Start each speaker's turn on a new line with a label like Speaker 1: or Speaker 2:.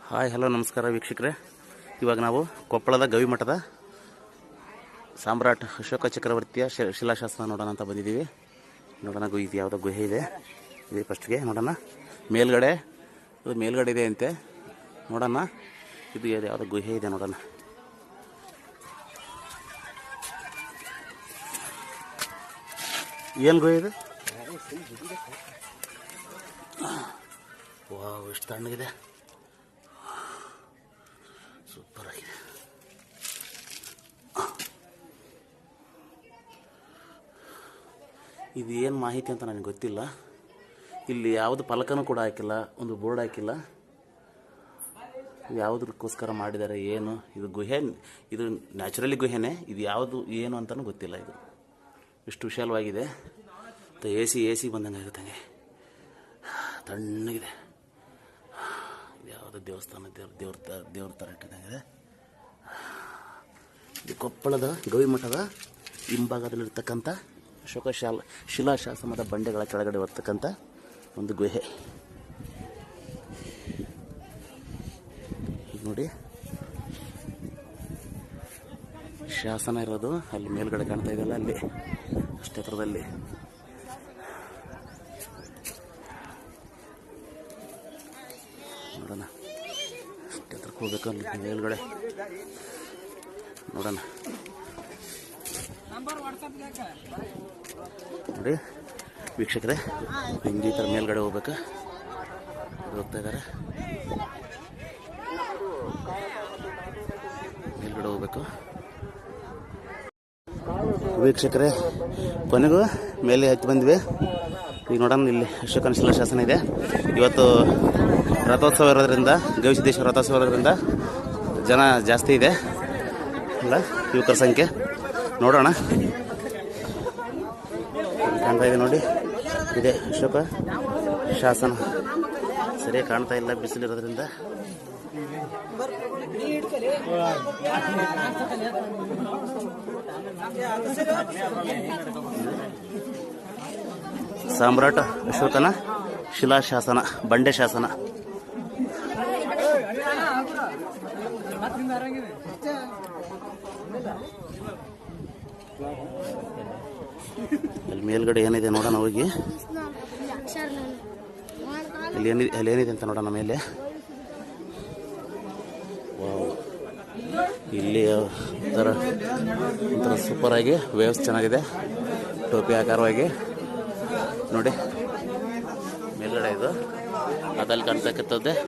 Speaker 1: Hi hello ನಮಸ್ಕಾರ ವೀಕ್ಷಕರೇ. ಇವಾಗ ನಾವು ಕೊಪ್ಪಳದ ಗವಿಮಠದ ಸಾಮ್ರಾಟ್ ಅಶೋಕ ಚಕ್ರವರ್ತಿಯ ಶಿಲಾಶಾಸನ ನೋಡೋಣ ಅಂತ ಬಂದಿದ್ದೀವಿ. ನೋಡೋಣ ಇದು ಯಾವುದೋ ಗುಹೆ ಇದೆ. ಇದು ಫಸ್ಟ್ಗೆ ನೋಡೋಣ. ಮೇಲ್ಗಡೆ ಇದೆ ಅಂತೆ. ನೋಡೋಣ ಇದು ಯಾವುದೋ ಗುಹೆ ಇದೆ ನೋಡೋಣ. ಏನು ಗುಹೆ ಇದು? ವಾವ್, ಎಷ್ಟು ತಣ್ಣಗಿದೆ, ಸೂಪರ್ ಆಗಿದೆ. ಇದು ಏನು ಮಾಹಿತಿ ಅಂತ ನನಗೆ ಗೊತ್ತಿಲ್ಲ. ಇಲ್ಲಿ ಯಾವುದು ಫಲಕನೂ ಕೂಡ ಹಾಕಿಲ್ಲ, ಒಂದು ಬೋರ್ಡ್ ಹಾಕಿಲ್ಲ. ಯಾವುದಕ್ಕೋಸ್ಕರ ಮಾಡಿದ್ದಾರೆ ಏನು? ಇದು ಗುಹೆ, ಇದು ನ್ಯಾಚುರಲಿ ಗುಹೆನೇ. ಇದು ಯಾವುದು ಏನು ಅಂತಲೂ ಗೊತ್ತಿಲ್ಲ. ಇದು ಇಷ್ಟು ವಿಶಾಲವಾಗಿದೆ. ಎ ಸಿ ಬಂದಂಗೆ ಆಗುತ್ತೆ, ತಣ್ಣಗಿದೆ. ಯಾವುದೋ ದೇವಸ್ಥಾನ ದೇವ್ರ ಥರ ಇಟ್ಟಿದ್ದಂಗಿದೆ. ಇದು ಕೊಪ್ಪಳದ ಗವಿಮಠದ ಹಿಂಭಾಗದಲ್ಲಿರ್ತಕ್ಕಂಥ ಅಶೋಕ ಶಿಲಾಶಾಸನದ ಬಂಡೆಗಳ ಕೆಳಗಡೆ ಬರ್ತಕ್ಕಂಥ ಒಂದು ಗುಹೆ. ಈಗ ನೋಡಿ, ಶಾಸನ ಇರೋದು ಅಲ್ಲಿ ಮೇಲ್ಗಡೆ ಕಾಣ್ತಾ ಇದೆಯಲ್ಲ, ಅಲ್ಲಿ ಅಷ್ಟೇ ಎತ್ತರದಲ್ಲಿ. ನೋಡೋಣ, ಅಷ್ಟೇ ಎತ್ತರಕ್ಕೆ ಹೋಗ್ಬೇಕು. ಅಲ್ಲಿ ಮೇಲ್ಗಡೆ ನೋಡೋಣ. ನೋಡಿ ವೀಕ್ಷಕರೇ, ಹಿಂಗೆ ಈ ಥರ ಮೇಲ್ಗಡೆ ಹೋಗ್ಬೇಕು. ಹೋಗ್ತಾ ಇದ್ದಾರೆ, ಮೇಲ್ಗಡೆ ಹೋಗ್ಬೇಕು ವೀಕ್ಷಕರೇ. ಕೊನೆಗೂ ಮೇಲೆ ಹತ್ತಿ ಬಂದ್ವಿ. ಈಗ ನೋಡೋಣ, ಇಲ್ಲಿ ಅಶೋಕನ ಶಿಲಾಶಾಸನ ಇದೆ. ಇವತ್ತು ರಥೋತ್ಸವ ಇರೋದ್ರಿಂದ, ಗವಿಸಿದ್ದೇಶ್ವರ ರಥೋತ್ಸವ ಇರೋದ್ರಿಂದ ಜನ ಜಾಸ್ತಿ ಇದೆ ಅಲ್ಲ, ಯುವಕರ ಸಂಖ್ಯೆ. ನೋಡೋಣ, ಕಾಣ್ತಾ ಇದೆ ನೋಡಿ, ಇದೆ ಅಶೋಕ ಶಾಸನ. ಸರಿಯಾಗಿ ಕಾಣ್ತಾ ಇಲ್ಲ ಬಿಸಿಲಿರೋದ್ರಿಂದ. ಸಾಮ್ರಾಟ್ ಅಶೋಕನ ಶಿಲಾಶಾಸನ, ಬಂಡೆ ಶಾಸನ. ಅಲ್ಲಿ ಮೇಲ್ಗಡೆ ಏನಿದೆ ನೋಡೋಣ, ಹೋಗಿ ಅಲ್ಲಿ ಏನಿದೆ ಅಂತ ನೋಡೋಣ ಮೇಲೆ. ವಾವ್, ಇಲ್ಲಿ ಒಂಥರ ಸೂಪರ್ ಆಗಿ ವೇವ್ಸ್ ಚೆನ್ನಾಗಿದೆ, ಟೋಪಿ ಆಕಾರವಾಗಿ ನೋಡಿ ಮೇಲ್ಗಡೆ. ಇದು ಅದಲ್ಲಿ ಕಾಣ್ತಕ್ಕಂಥದ್ದೇ